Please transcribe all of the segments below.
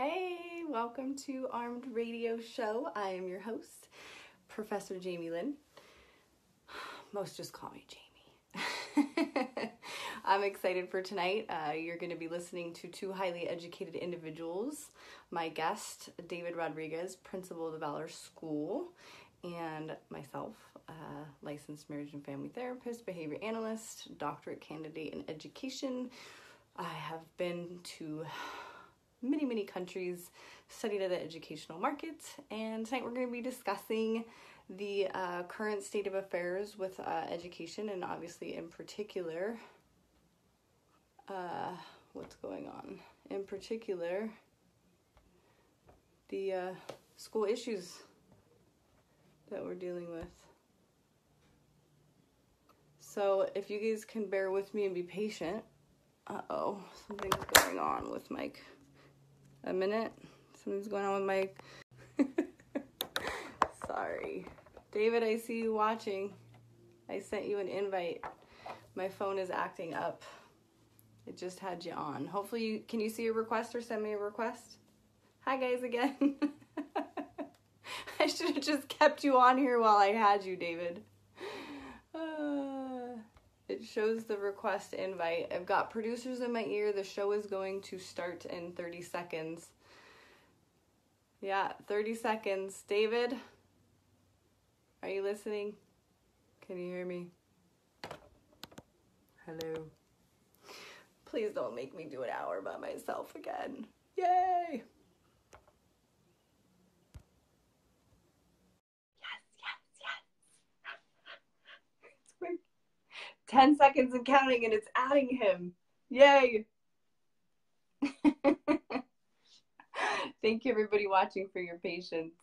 Hey, welcome to Armed Radio Show. I am your host, Professor Lynn. Most just call me Jamie. I'm excited for tonight. You're going to be listening to two highly educated individuals. My guest, David Rodriguez, principal of the Valor School, and myself, licensed marriage and family therapist, behavior analyst, doctorate candidate in education. I have been to many countries, studied at the educational market, and tonight we're going to be discussing the current state of affairs with education, and obviously in particular what's going on, in particular the school issues that we're dealing with. So if you guys can bear with me and be patient. Something's going on with Mike. A minute. Something's going on with Mike. Sorry. David, I see you watching. I sent you an invite. My phone is acting up. It just had you on. Hopefully, can you see a request or send me a request? Hi guys again. I should have just kept you on here while I had you, David. It shows the request invite. I've got producers in my ear. The show is going to start in 30 seconds. Yeah, 30 seconds. David, are you listening? Can you hear me? Hello. Please don't make me do an hour by myself again. Yay! Yes. It's quick. 10 seconds and counting, and it's adding him. Yay! Thank you, everybody watching, for your patience.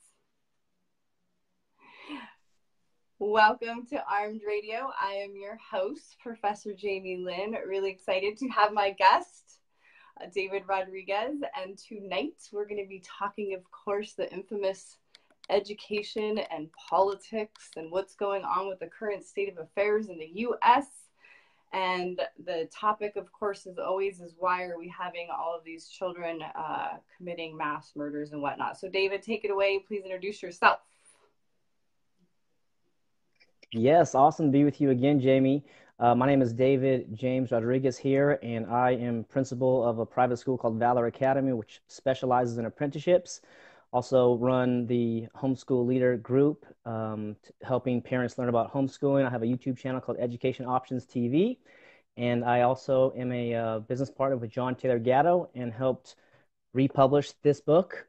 Welcome to Armed Radio. I am your host, Professor Lynn. Really excited to have my guest, David Rodriguez. And tonight we're going to be talking, of course, the infamous education and politics and what's going on with the current state of affairs in the U.S. And the topic, of course, as always, is why are we having all of these children committing mass murders and whatnot. So, David, take it away. Please introduce yourself. Yes, awesome to be with you again, Jamie. My name is David James Rodriguez here, and I am principal of a private school called Valor Academy, which specializes in apprenticeships. Also run the Homeschool Leader group, helping parents learn about homeschooling. I have a YouTube channel called Education Options TV, and I also am a business partner with John Taylor Gatto and helped republish this book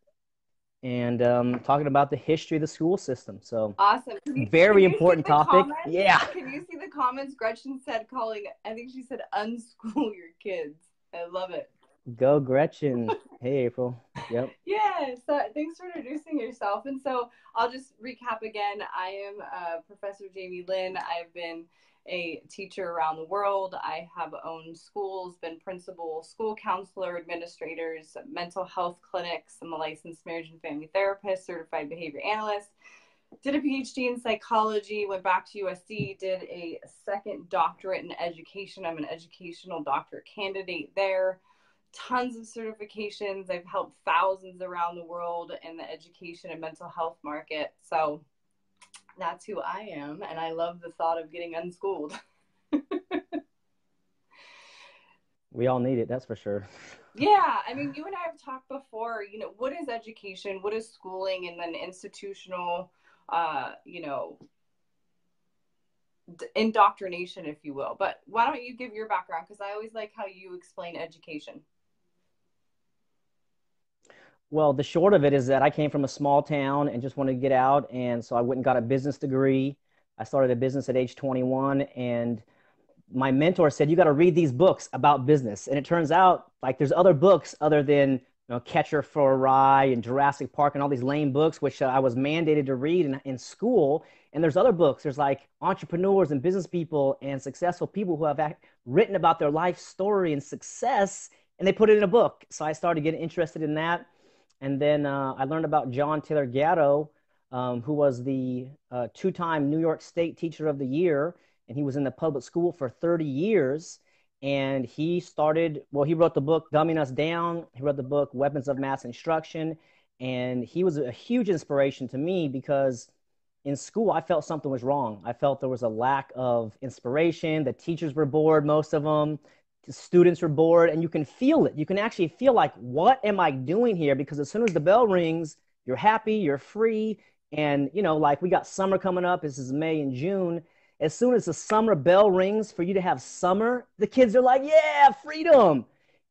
and talking about the history of the school system. So awesome. Very important topic. Comments? Yeah. Can you see the comments? Gretchen said I think she said unschool your kids. I love it. Go Gretchen. Hey, April. Yep. Yeah, so thanks for introducing yourself. And so I'll just recap again. I am Professor Lynn. I've been a teacher around the world. I have owned schools, been principal, school counselor, administrators, mental health clinics. I'm a licensed marriage and family therapist, certified behavior analyst. Did a PhD in psychology, went back to USC, did a second doctorate in education. I'm an educational doctorate candidate there. Tons of certifications. I've helped thousands around the world in the education and mental health market. So that's who I am. And I love the thought of getting unschooled. We all need it, that's for sure. Yeah. I mean, you and I have talked before, what is education? What is schooling? And then institutional, indoctrination, if you will. But why don't you give your background? Because I always like how you explain education. Well, the short of it is that I came from a small town and just wanted to get out. And so I went and got a business degree. I started a business at age 21. And my mentor said, you got to read these books about business. And it turns out like there's other books other than Catcher for a Rye and Jurassic Park and all these lame books, which I was mandated to read in school. And there's other books. There's like entrepreneurs and business people and successful people who have written about their life story and success, and they put it in a book. So I started getting interested in that. And then I learned about John Taylor Gatto, who was the two-time New York State Teacher of the Year, and he was in the public school for 30 years. And he started, well, he wrote the book Dumbing Us Down. He wrote the book Weapons of Mass Instruction. And he was a huge inspiration to me because in school, I felt something was wrong. I felt there was a lack of inspiration. The teachers were bored, most of them. The students were bored, and you can feel it. You can actually feel like, what am I doing here? Because as soon as the bell rings, you're happy, you're free. And, you know, like we got summer coming up. This is May and June. As soon as the summer bell rings for you to have summer, the kids are like, yeah, freedom.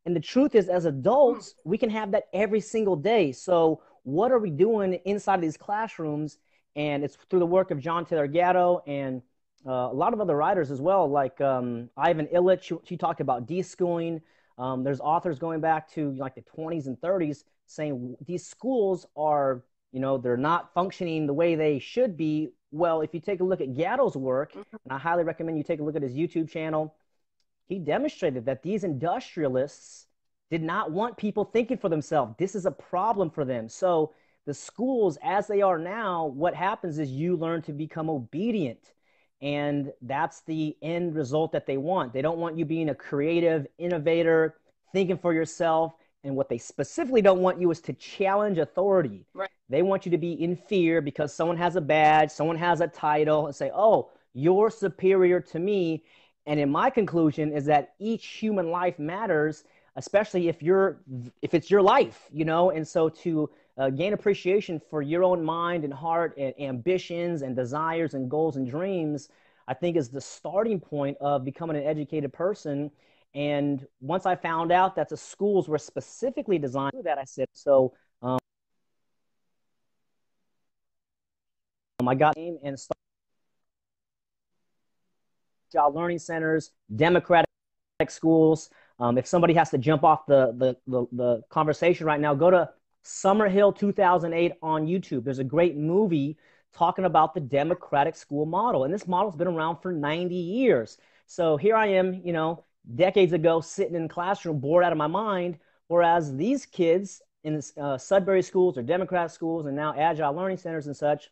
And the truth is, as adults, we can have that every single day. So, what are we doing inside of these classrooms? And it's through the work of John Taylor Gatto and a lot of other writers as well, like Ivan Illich. He talked about deschooling. There's authors going back to like the 20s and 30s saying these schools are, you know, they're not functioning the way they should be. Well, if you take a look at Gatto's work, and I highly recommend you take a look at his YouTube channel, he demonstrated that these industrialists did not want people thinking for themselves. This is a problem for them. So the schools, as they are now, what happens is you learn to become obedient. And that's the end result that they want. They don't want you being a creative innovator, thinking for yourself. And what they specifically don't want you is to challenge authority. Right. They want you to be in fear because someone has a badge, someone has a title, and say, oh, you're superior to me. And in my conclusion is that each human life matters, especially if it's your life, you know. And so to gain appreciation for your own mind and heart and ambitions and desires and goals and dreams, I think is the starting point of becoming an educated person. And once I found out that the schools were specifically designed to do that, I said, so I got in and started child learning centers, democratic schools. If somebody has to jump off the conversation right now, go to Summerhill 2008 on YouTube. There's a great movie talking about the democratic school model. And this model's been around for 90 years. So here I am, you know, decades ago, sitting in the classroom, bored out of my mind. Whereas these kids in Sudbury schools or democratic schools and now agile learning centers and such,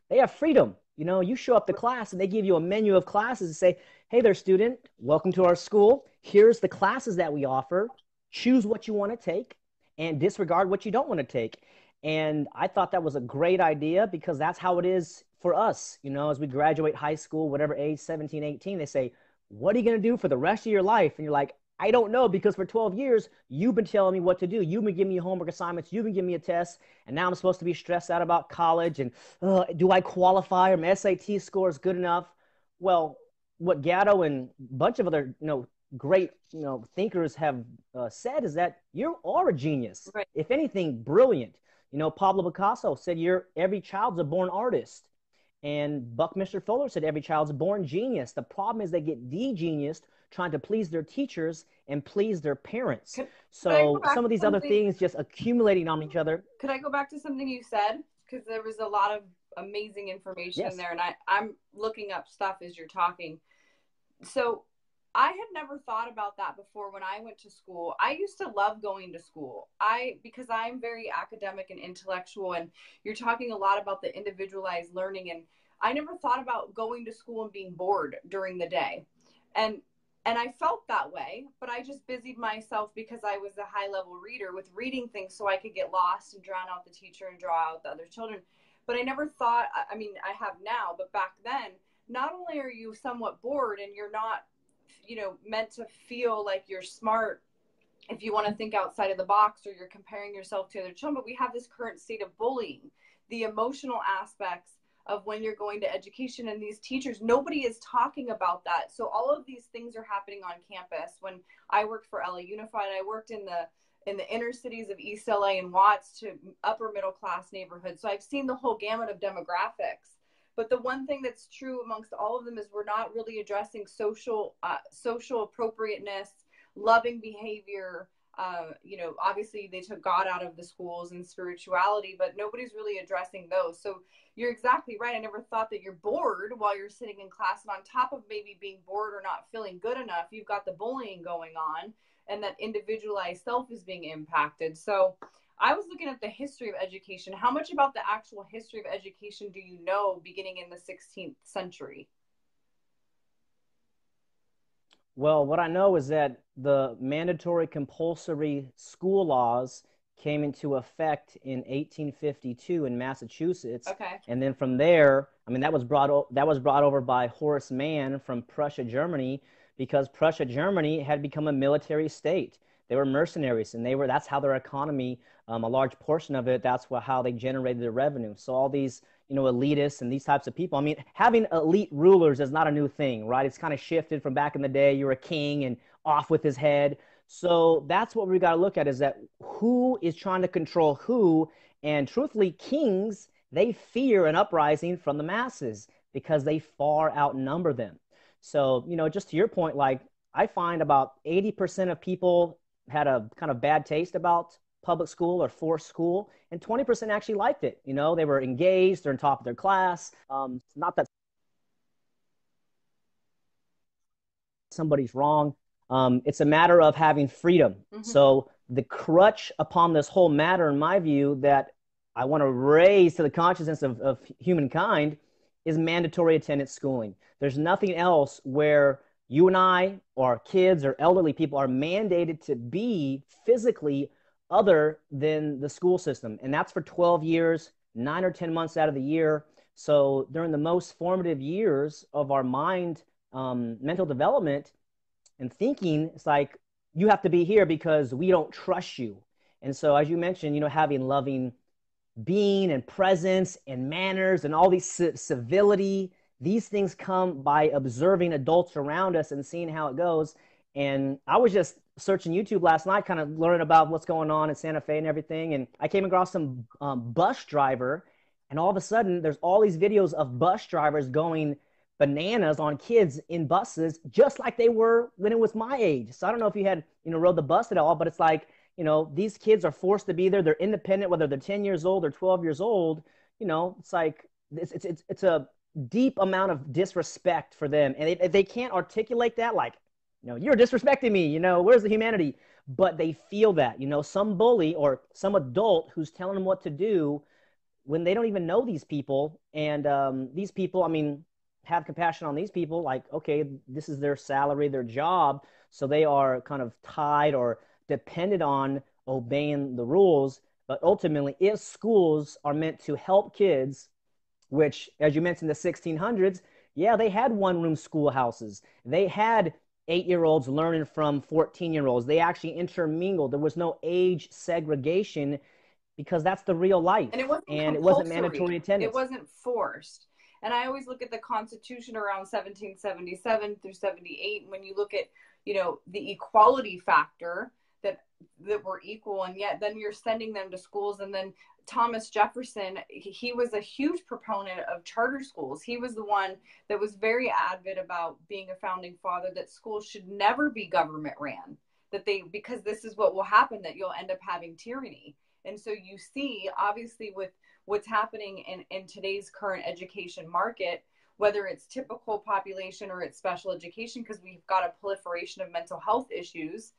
they have freedom. You know, you show up to class and they give you a menu of classes and say, hey there, student, welcome to our school. Here's the classes that we offer. Choose what you want to take and disregard what you don't want to take. And I thought that was a great idea because that's how it is for us. You know, as we graduate high school, whatever age, 17, 18, they say, what are you going to do for the rest of your life? And you're like, I don't know, because for 12 years, you've been telling me what to do. You've been giving me homework assignments. You've been giving me a test. And now I'm supposed to be stressed out about college. And do I qualify? Or my SAT score is good enough? Well, what Gatto and a bunch of other, you know, great, you know, thinkers have said is that you are a genius. Right. If anything, brilliant. You know, Pablo Picasso said every child's a born artist. And Buckminster Fuller said every child's a born genius. The problem is they get de-geniused trying to please their teachers and please their parents. So some of these other things just accumulating on each other. Could I go back to something you said? Because there was a lot of amazing information in there, and I'm looking up stuff as you're talking. So I had never thought about that before when I went to school. I used to love going to school. Because I'm very academic and intellectual, and you're talking a lot about the individualized learning, and I never thought about going to school and being bored during the day. And I felt that way, but I just busied myself because I was a high level reader with reading things so I could get lost and drown out the teacher and draw out the other children. But I never thought, I mean, I have now, but back then, not only are you somewhat bored and you're not, you know, meant to feel like you're smart if you want to think outside of the box or you're comparing yourself to other children, but we have this current state of bullying, the emotional aspects of when you're going to education, and these teachers, nobody is talking about that. So all of these things are happening on campus. When I worked for LA Unified, I worked in the inner cities of East LA and Watts to upper middle class neighborhoods. So I've seen the whole gamut of demographics. But the one thing that's true amongst all of them is we're not really addressing social appropriateness, loving behavior. You know, obviously they took God out of the schools and spirituality, but nobody's really addressing those. So you're exactly right. I never thought that you're bored while you're sitting in class. And on top of maybe being bored or not feeling good enough, you've got the bullying going on, and that individualized self is being impacted. So I was looking at the history of education. How much about the actual history of education do you know beginning in the 16th century? Well, what I know is that the mandatory compulsory school laws came into effect in 1852 in Massachusetts, Okay. and then from there, I mean, that was brought over by Horace Mann from Prussia, Germany, because Prussia, Germany had become a military state. They were mercenaries, and that's how their economy, a large portion of it, that's how they generated their revenue. So all these elitists and these types of people. I mean, having elite rulers is not a new thing, right? It's kind of shifted from back in the day. You're a king and off with his head. So that's what we got to look at, is that who is trying to control who. And truthfully, kings, they fear an uprising from the masses because they far outnumber them. So, just to your point, like I find about 80% of people had a kind of bad taste about public school or forced school, and 20% actually liked it. They were engaged, they're on top of their class. Not that somebody's wrong. It's a matter of having freedom. Mm-hmm. So the crutch upon this whole matter, in my view, that I want to raise to the consciousness of humankind is mandatory attendance schooling. There's nothing else where you and I, or kids or elderly people, are mandated to be physically other than the school system. And that's for 12 years, 9 or 10 months out of the year. So during the most formative years of our mental development and thinking, it's like you have to be here because we don't trust you. And so, as you mentioned, having loving being and presence and manners and all these civility, these things come by observing adults around us and seeing how it goes. And I was just searching YouTube last night, kind of learning about what's going on in Santa Fe and everything. And I came across some bus driver, and all of a sudden there's all these videos of bus drivers going bananas on kids in buses, just like they were when it was my age. So I don't know if you had, rode the bus at all, but it's like, these kids are forced to be there. They're independent, whether they're 10 years old or 12 years old. It's like it's a deep amount of disrespect for them. And if they can't articulate that, like, you're disrespecting me, where's the humanity? But they feel that, some bully or some adult who's telling them what to do when they don't even know these people. And these people, I mean, have compassion on these people. Like, okay, this is their salary, their job. So they are kind of tied or dependent on obeying the rules. But ultimately, if schools are meant to help kids, which, as you mentioned, the 1600s, yeah, they had one-room schoolhouses. They had 8-year-olds learning from 14-year-olds. They actually intermingled. There was no age segregation because that's the real life. And it wasn't mandatory attendance. It wasn't forced. And I always look at the Constitution around 1777 through 78. When you look at, the equality factor, that we're equal, and yet then you're sending them to schools. And then Thomas Jefferson, he was a huge proponent of charter schools. He was the one that was very avid about being a founding father, that schools should never be government ran, because this is what will happen, that you'll end up having tyranny. And so you see, obviously, with what's happening in today's current education market, whether it's typical population or it's special education, because we've got a proliferation of mental health issues.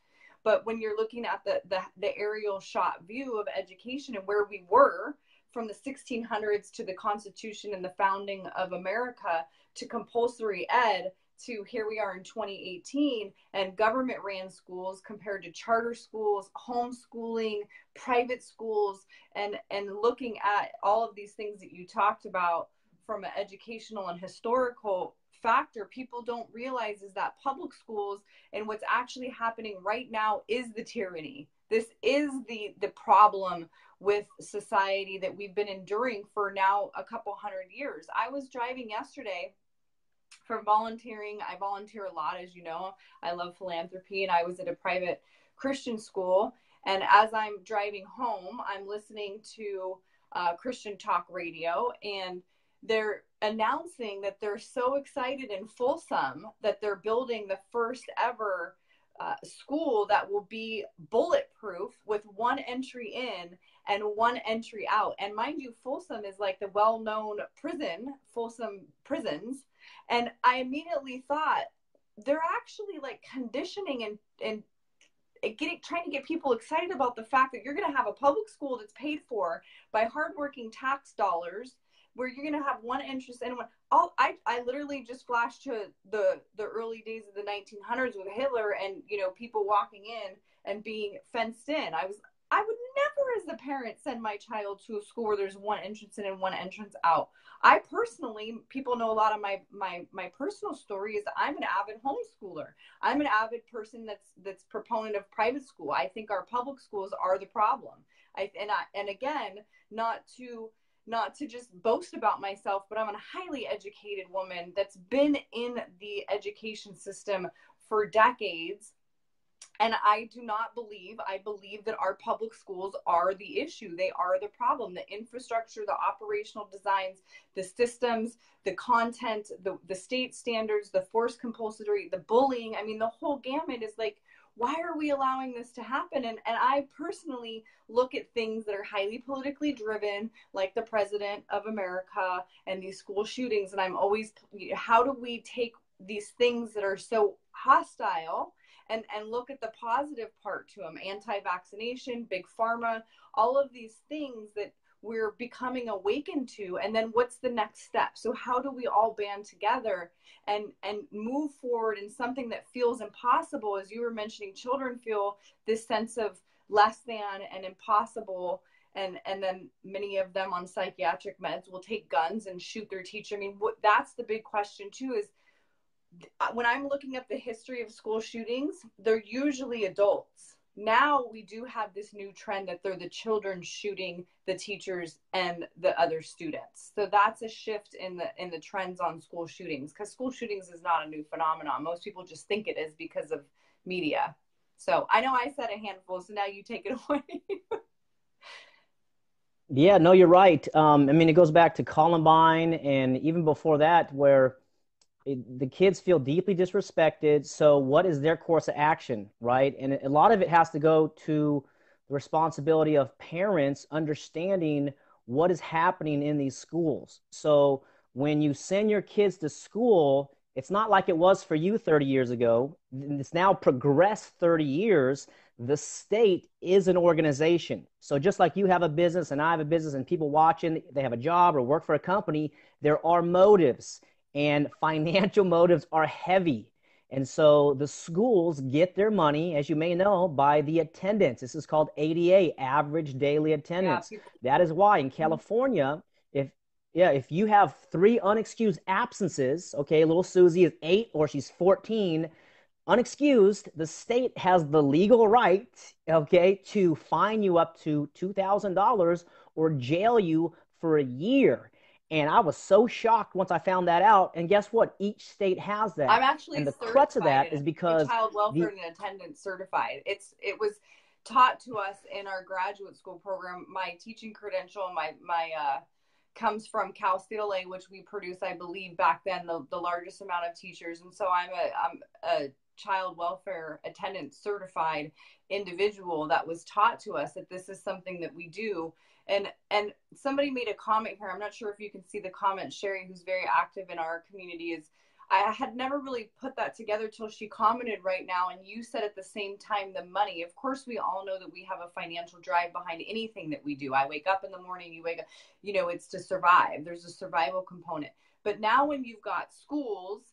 But when you're looking at the aerial shot view of education and where we were from the 1600s to the Constitution and the founding of America to compulsory ed, to here we are in 2018, and government ran schools compared to charter schools, homeschooling, private schools, and looking at all of these things that you talked about from an educational and historical factor, people don't realize is that public schools and what's actually happening right now is the tyranny. This is the problem with society that we've been enduring for now a couple hundred years. I was driving yesterday for volunteering. I volunteer a lot, as you know. I love philanthropy, and I was at a private Christian school. And as I'm driving home, I'm listening to Christian talk radio, and they're announcing that they're so excited in Folsom that they're building the first ever school that will be bulletproof with one entry in and one entry out. And mind you, Folsom is like the well-known prison, Folsom Prisons. And I immediately thought, they're actually like conditioning and trying to get people excited about the fact that you're going to have a public school that's paid for by hardworking tax dollars, where you're going to have one interest in one. I literally just flashed to the early days of the 1900s with Hitler and, you know, people walking in and being fenced in. I would never, as a parent, send my child to a school where there's one entrance in and one entrance out. I personally, people know a lot of my personal story is I'm an avid homeschooler. I'm an avid person that's proponent of private school. I think our public schools are the problem. And again, not to just boast about myself, but I'm a highly educated woman that's been in the education system for decades. And I believe that our public schools are the issue. They are the problem. The infrastructure, the operational designs, the systems, the content, the state standards, the forced compulsory, the bullying. I mean, the whole gamut is like, why are we allowing this to happen? And I personally look at things that are highly politically driven, like the president of America and these school shootings. And I'm always, how do we take these things that are so hostile and look at the positive part to them? Anti-vaccination, big pharma, all of these things that we're becoming awakened to. And then what's the next step? So how do we all band together and move forward in something that feels impossible? As you were mentioning, children feel this sense of less than and impossible. And then many of them on psychiatric meds will take guns and shoot their teacher. I mean, that's the big question too, is when I'm looking at the history of school shootings, they're usually adults. Now we do have this new trend that they're the children shooting the teachers and the other students. So that's a shift in the trends on school shootings, because school shootings is not a new phenomenon. Most people just think it is because of media. So I know I said a handful, so now you take it away. Yeah, no, you're right. I mean, it goes back to Columbine and even before that, where the kids feel deeply disrespected. So what is their course of action, right? And a lot of it has to go to the responsibility of parents understanding what is happening in these schools. So when you send your kids to school, it's not like it was for you 30 years ago. It's now progressed 30 years. The state is an organization. So just like you have a business and I have a business and people watching, they have a job or work for a company, there are motives. And financial motives are heavy. And so the schools get their money, as you may know, by the attendance. This is called ADA, average daily attendance. Yeah, that is why in California, if you have 3 unexcused absences, okay, little Susie is 8 or she's 14, unexcused, the state has the legal right, okay, to fine you up to $2,000 or jail you for a year. And I was so shocked once I found that out. And guess what? Each state has that. I'm actually and the crux of that is because child welfare and attendance certified. It was taught to us in our graduate school program. My teaching credential, my comes from Cal State LA, which we produce, I believe, back then the largest amount of teachers. And so I'm a child welfare attendant certified individual that was taught to us that this is something that we do. And somebody made a comment here. I'm not sure if you can see the comment. Sherry, who's very active in our community, is I had never really put that together till she commented right now. And you said at the same time, the money. Of course, we all know that we have a financial drive behind anything that we do. I wake up in the morning, you wake up, it's to survive. There's a survival component. But now when you've got schools,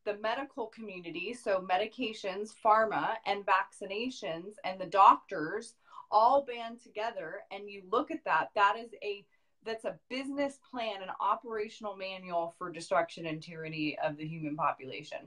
the medical community, so medications, pharma, and vaccinations, and the doctors all band together, and you look at that's a business plan, an operational manual for destruction and tyranny of the human population.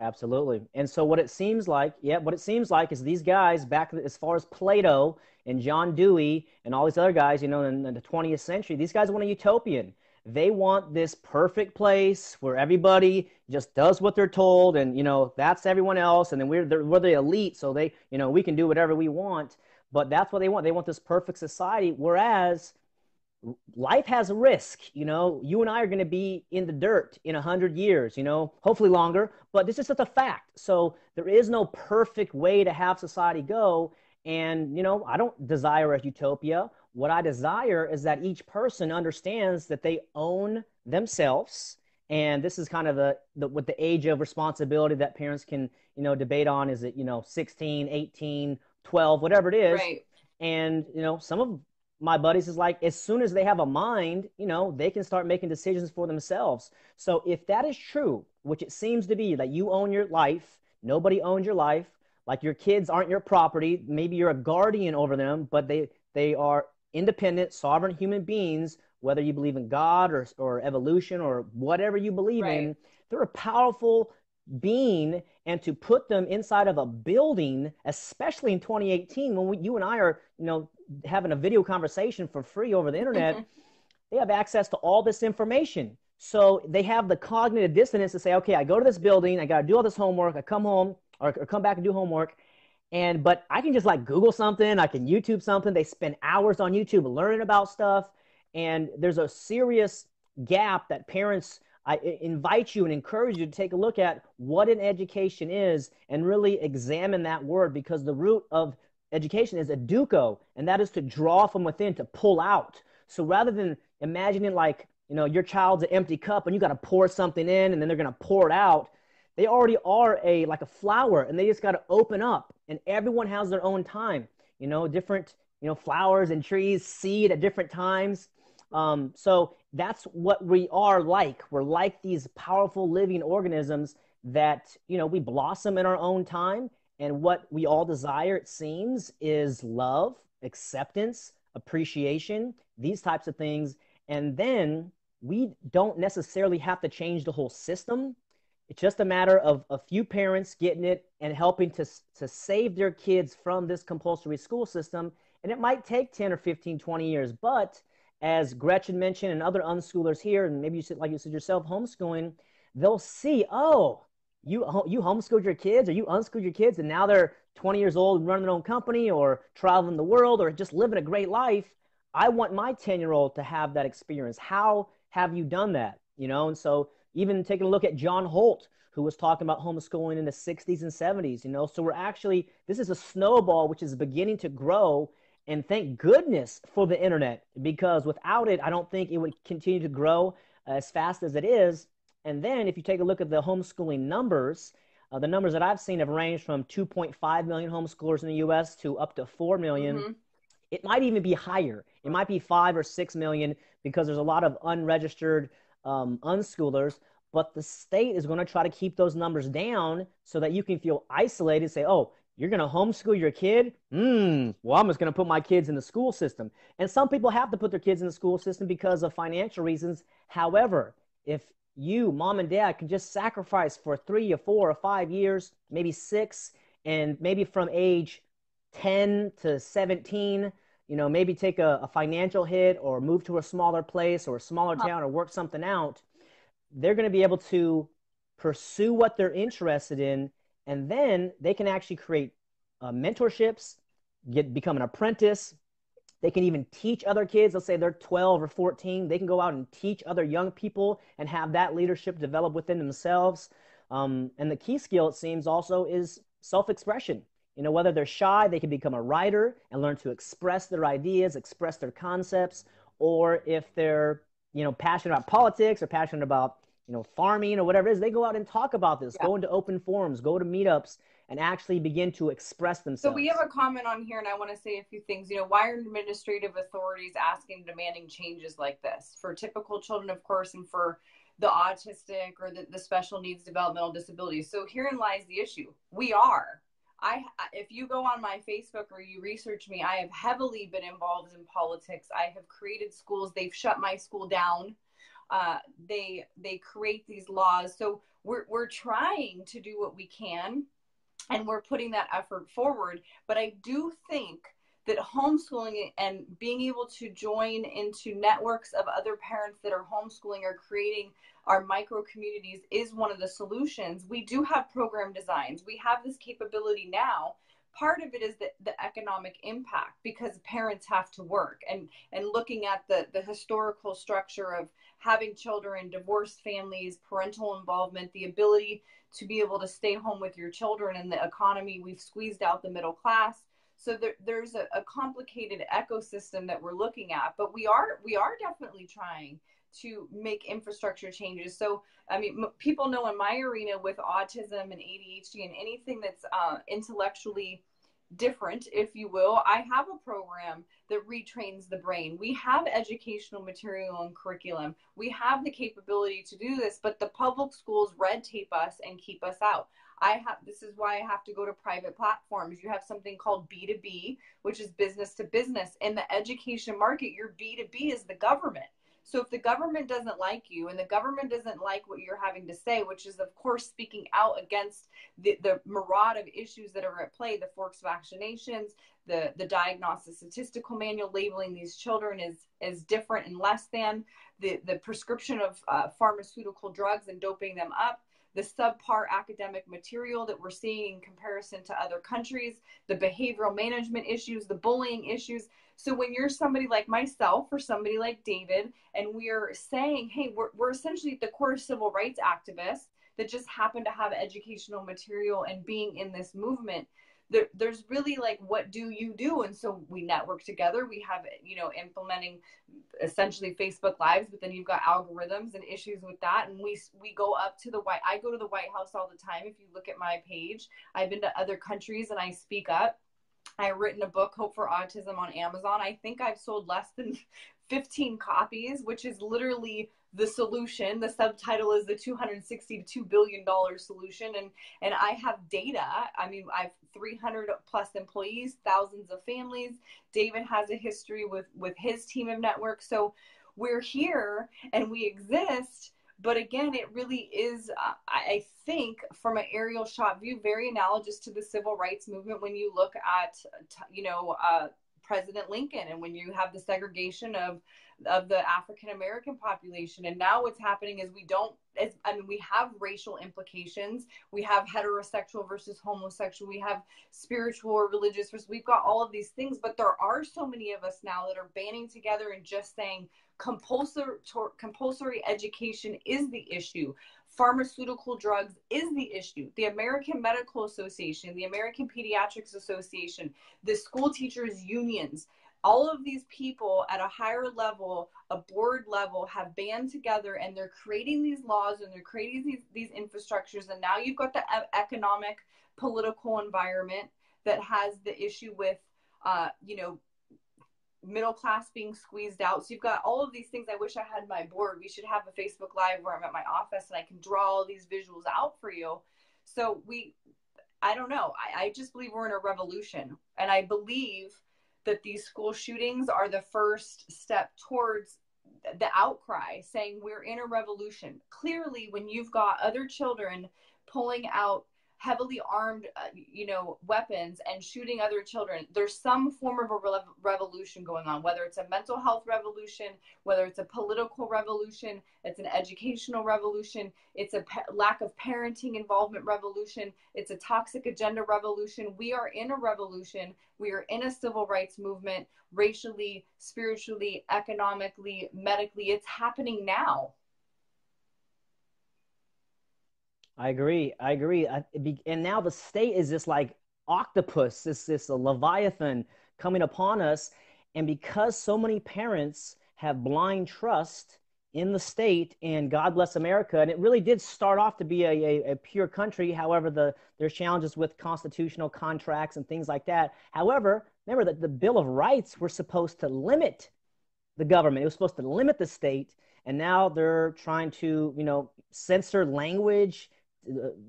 Absolutely. And so what it seems like is these guys back as far as Plato and John Dewey and all these other guys, in the 20th century, these guys want a utopian. They want this perfect place where everybody just does what they're told, and that's everyone else, and then we're the elite, so they we can do whatever we want. But that's what they want. They want this perfect society, whereas life has a risk. You and I are going to be in the dirt in 100 years, hopefully longer, but this is just a fact. So there is no perfect way to have society go. And, I don't desire a utopia. What I desire is that each person understands that they own themselves. And this is kind of what the age of responsibility that parents can, debate on. Is it, 16, 18, 12, whatever it is. Right. And, some of my buddies is like, as soon as they have a mind, they can start making decisions for themselves. So if that is true, which it seems to be, that you own your life, nobody owns your life, like your kids aren't your property, maybe you're a guardian over them, but they are independent, sovereign human beings, whether you believe in God or evolution or whatever you believe Right. in, they're a powerful being. And to put them inside of a building, especially in 2018, when you and I are, having a video conversation for free over the internet, they have access to all this information. So they have the cognitive dissonance to say, okay, I go to this building, I got to do all this homework, I come home or come back and do homework. But I can just like Google something, I can YouTube something. They spend hours on YouTube learning about stuff. And there's a serious gap that parents, I invite you and encourage you to take a look at what an education is and really examine that word, because the root of education is educo, and that is to draw from within, to pull out. So rather than imagining like, your child's an empty cup and you got to pour something in and then they're going to pour it out, they already are like a flower, and they just got to open up, and everyone has their own time, different, flowers and trees seed at different times. So that's what we are like. We're like these powerful living organisms that, we blossom in our own time. And what we all desire, it seems, is love, acceptance, appreciation, these types of things. And then we don't necessarily have to change the whole system. It's just a matter of a few parents getting it and helping to save their kids from this compulsory school system. And it might take 10 or 15, 20 years. But as Gretchen mentioned and other unschoolers here, and maybe you said, like you said yourself, homeschooling, they'll see, oh, you homeschooled your kids or you unschooled your kids, and now they're 20 years old and running their own company or traveling the world or just living a great life. I want my 10-year-old to have that experience. How have you done that? And so even taking a look at John Holt, who was talking about homeschooling in the 60s and 70s, so we're actually, this is a snowball which is beginning to grow. And thank goodness for the internet, because without it, I don't think it would continue to grow as fast as it is. And then if you take a look at the homeschooling numbers, the numbers that I've seen have ranged from 2.5 million homeschoolers in the U.S. to up to 4 million. Mm-hmm. It might even be higher. It might be 5 or 6 million, because there's a lot of unregistered unschoolers. But the state is going to try to keep those numbers down so that you can feel isolated, say, oh, you're going to homeschool your kid? Well, I'm just going to put my kids in the school system. And some people have to put their kids in the school system because of financial reasons. However, if you, mom and dad, can just sacrifice for 3 or 4 or 5 years, maybe 6, and maybe from age 10 to 17, maybe take a financial hit or move to a smaller place or a smaller town or work something out, they're going to be able to pursue what they're interested in. And then they can actually create mentorships, become an apprentice. They can even teach other kids. Let's say they're 12 or 14. They can go out and teach other young people and have that leadership develop within themselves. And the key skill, it seems, also is self-expression. Whether they're shy, they can become a writer and learn to express their ideas, express their concepts. Or if they're, passionate about politics or passionate about farming or whatever it is, they go out and talk about this, go into open forums, go to meetups, and actually begin to express themselves. So we have a comment on here, and I want to say a few things. Why are administrative authorities asking, demanding changes like this for typical children, of course, and for the autistic or the special needs developmental disabilities? So herein lies the issue. We are. If you go on my Facebook or you research me, I have heavily been involved in politics. I have created schools. They've shut my school down. They create these laws. So we're trying to do what we can, and we're putting that effort forward. But I do think that homeschooling and being able to join into networks of other parents that are homeschooling or creating our micro communities is one of the solutions. We do have program designs. We have this capability now. Part of it is the economic impact, because parents have to work, and looking at the historical structure of having children, divorced families, parental involvement, the ability to be able to stay home with your children, and the economy, we've squeezed out the middle class. So there's a complicated ecosystem that we're looking at, but we are definitely trying to make infrastructure changes. So, I mean, people know in my arena with autism and ADHD and anything that's intellectually different, if you will. I have a program that retrains the brain. We have educational material and curriculum. We have the capability to do this, but the public schools red tape us and keep us out. This is why I have to go to private platforms. You have something called B2B, which is business to business. In the education market, your B2B is the government. So if the government doesn't like you and the government doesn't like what you're having to say, which is, of course, speaking out against the myriad of issues that are at play, the forced vaccinations, the diagnosis statistical manual labeling these children as different and less than, the prescription of pharmaceutical drugs and doping them up, the subpar academic material that we're seeing in comparison to other countries, the behavioral management issues, the bullying issues. So when you're somebody like myself or somebody like David, and we're saying, hey, we're essentially at the core civil rights activists that just happen to have educational material and being in this movement, there's really like, what do you do? And so we network together. We have, implementing essentially Facebook Lives, but then you've got algorithms and issues with that. And we go up to I go to the White House all the time. If you look at my page, I've been to other countries and I speak up. I've written a book, Hope for Autism, on Amazon. I think I've sold less than 15 copies, which is literally the solution. The subtitle is the $262 billion solution. And I have data. I mean, I have 300 plus employees, thousands of families. David has a history with his team of networks. So we're here and we exist. But again, it really is, I think, from an aerial shot view, very analogous to the civil rights movement when you look at, President Lincoln, and when you have the segregation of the African American population. And now what's happening is we have racial implications. We have heterosexual versus homosexual. We have spiritual or religious versus, we've got all of these things, but there are so many of us now that are banding together and just saying compulsory education is the issue. Pharmaceutical drugs is the issue. The American Medical Association, the American Pediatrics Association, the school teachers unions, all of these people at a higher level, a board level, have band together and they're creating these laws and they're creating these infrastructures. And now you've got the economic, political environment that has the issue with, middle class being squeezed out. So you've got all of these things. I wish I had my board. We should have a Facebook Live where I'm at my office and I can draw all these visuals out for you. So I don't know. I just believe we're in a revolution. And I believe that these school shootings are the first step towards the outcry, saying we're in a revolution. Clearly, when you've got other children pulling out heavily armed, weapons and shooting other children, there's some form of a revolution going on, whether it's a mental health revolution, whether it's a political revolution, it's an educational revolution, it's a lack of parenting involvement revolution, it's a toxic agenda revolution. We are in a revolution. We are in a civil rights movement, racially, spiritually, economically, medically. It's happening now. I agree. And now the state is this like octopus, this leviathan coming upon us. And because so many parents have blind trust in the state, and God bless America, and it really did start off to be a pure country. However, there's challenges with constitutional contracts and things like that. However, remember that the Bill of Rights were supposed to limit the government. It was supposed to limit the state. And now they're trying to, censor language,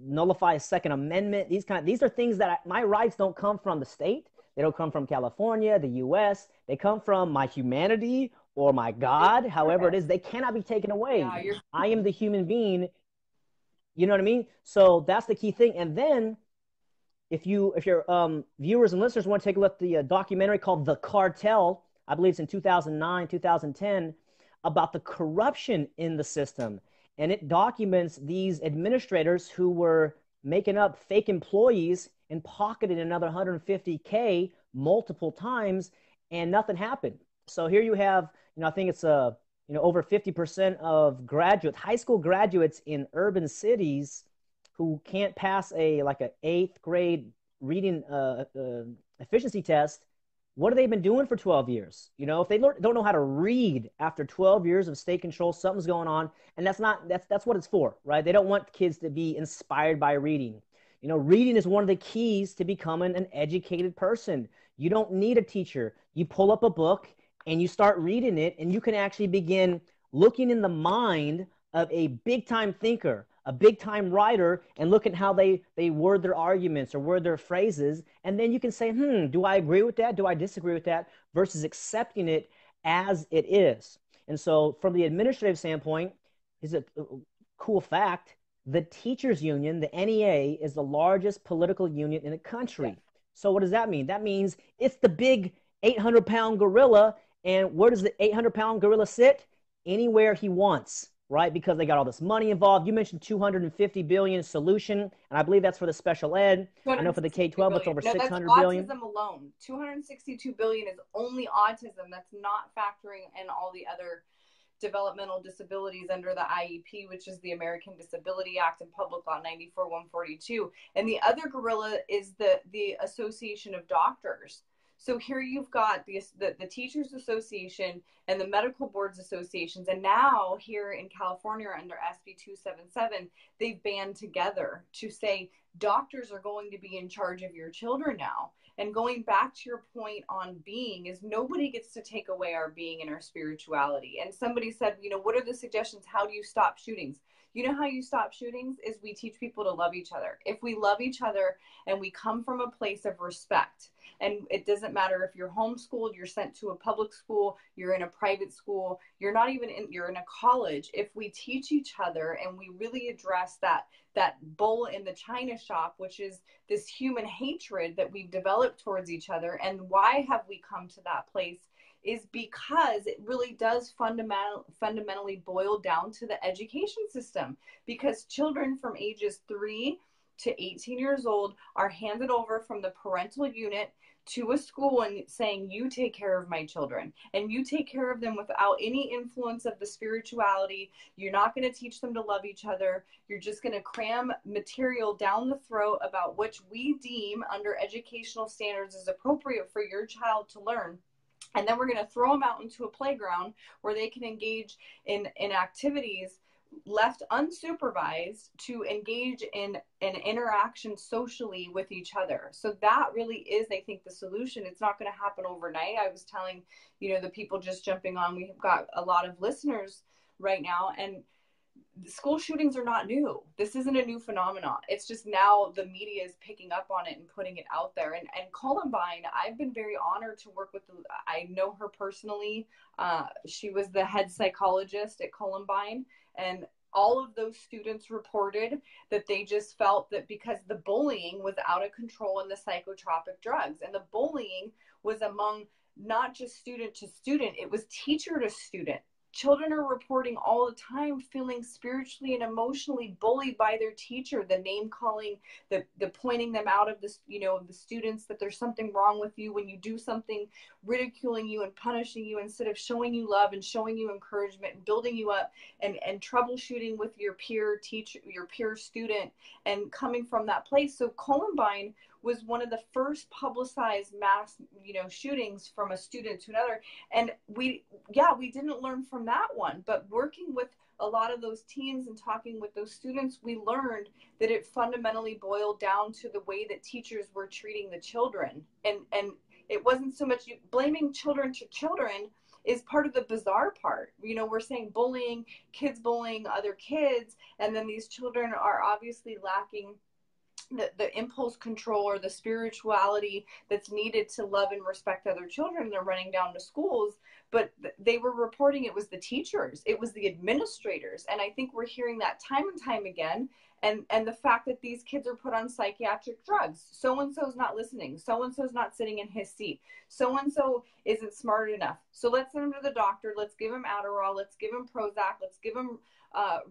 nullify a Second Amendment. These are things that my rights don't come from the state. They don't come from California, the U.S. They come from my humanity or my God, however it is. They cannot be taken away. Yeah, I am the human being. You know what I mean? So that's the key thing. And then if your viewers and listeners want to take a look at the documentary called The Cartel, I believe it's in 2009, 2010, about the corruption in the system. And it documents these administrators who were making up fake employees and pocketed another $150K multiple times, and nothing happened. So here you have, I think it's over 50% of high school graduates in urban cities who can't pass an 8th grade reading efficiency test. What have they been doing for 12 years? If they don't know how to read after 12 years of state control, something's going on. And that's what it's for, right? They don't want kids to be inspired by reading. You know, reading is one of the keys to becoming an educated person. You don't need a teacher. You pull up a book and you start reading it, and you can actually begin looking in the mind of a big time thinker, a big time writer, and look at how they word their arguments or word their phrases. And then you can say, do I agree with that? Do I disagree with that? Versus accepting it as it is. And so, from the administrative standpoint, is a cool fact, the teachers union, the NEA, is the largest political union in the country. Yeah. So what does that mean? That means it's the big 800-pound gorilla. And where does the 800-pound gorilla sit? Anywhere he wants, right? Because they got all this money involved. You mentioned 250 billion solution, and I believe that's for the special ed. I know for the K-12 it's over 600 billion. Autism alone. 262 billion is only autism. That's not factoring in all the other developmental disabilities under the IEP, which is the American Disability Act and Public Law 94-142. And the other gorilla is the Association of Doctors. So here you've got the Teachers Association and the Medical Boards Associations. And now here in California under SB 277, they've band together to say doctors are going to be in charge of your children now. And going back to your point on being, is nobody gets to take away our being and our spirituality. And somebody said, you know, what are the suggestions? How do you stop shootings? You know how you stop shootings is we teach people to love each other. If we love each other and we come from a place of respect, and it doesn't matter if you're homeschooled, you're sent to a public school, you're in a private school, you're in a college. If we teach each other and we really address that bull in the china shop, which is this human hatred that we've developed towards each other. And why have we come to that place is because it really does fundamentally boil down to the education system, because children from ages 3 to 18 years old are handed over from the parental unit to a school and saying, you take care of my children, and you take care of them without any influence of the spirituality. You're not going to teach them to love each other. You're just going to cram material down the throat about which we deem under educational standards is appropriate for your child to learn. And then we're going to throw them out into a playground where they can engage in activities left unsupervised to engage in an interaction socially with each other. So that really is, I think, the solution. It's not going to happen overnight. I was telling, the people just jumping on, we've got a lot of listeners right now, and school shootings are not new. This isn't a new phenomenon. It's just now the media is picking up on it and putting it out there. And Columbine, I've been very honored to work with. I know her personally. She was the head psychologist at Columbine, and all of those students reported that they just felt that because the bullying was out of control in the psychotropic drugs, and the bullying was among not just student to student, it was teacher to student. Children are reporting all the time feeling spiritually and emotionally bullied by their teacher, the name calling, the pointing them out of this, the students, that there's something wrong with you when you do something, ridiculing you and punishing you instead of showing you love and showing you encouragement and building you up, and troubleshooting with your peer teacher, your peer student, and coming from that place. So Columbine was one of the first publicized mass, shootings from a student to another. And we didn't learn from that one, but working with a lot of those teens and talking with those students, we learned that it fundamentally boiled down to the way that teachers were treating the children. And it wasn't so much blaming children to children is part of the bizarre part. We're saying bullying, kids bullying other kids, and then these children are obviously lacking the impulse control or the spirituality that's needed to love and respect other children. They're running down to schools, but they were reporting it was the teachers, it was the administrators. And I think we're hearing that time and time again. And the fact that these kids are put on psychiatric drugs. So-and-so's not listening. So-and-so's not sitting in his seat. So-and-so isn't smart enough. So let's send him to the doctor. Let's give him Adderall. Let's give him Prozac. Let's give him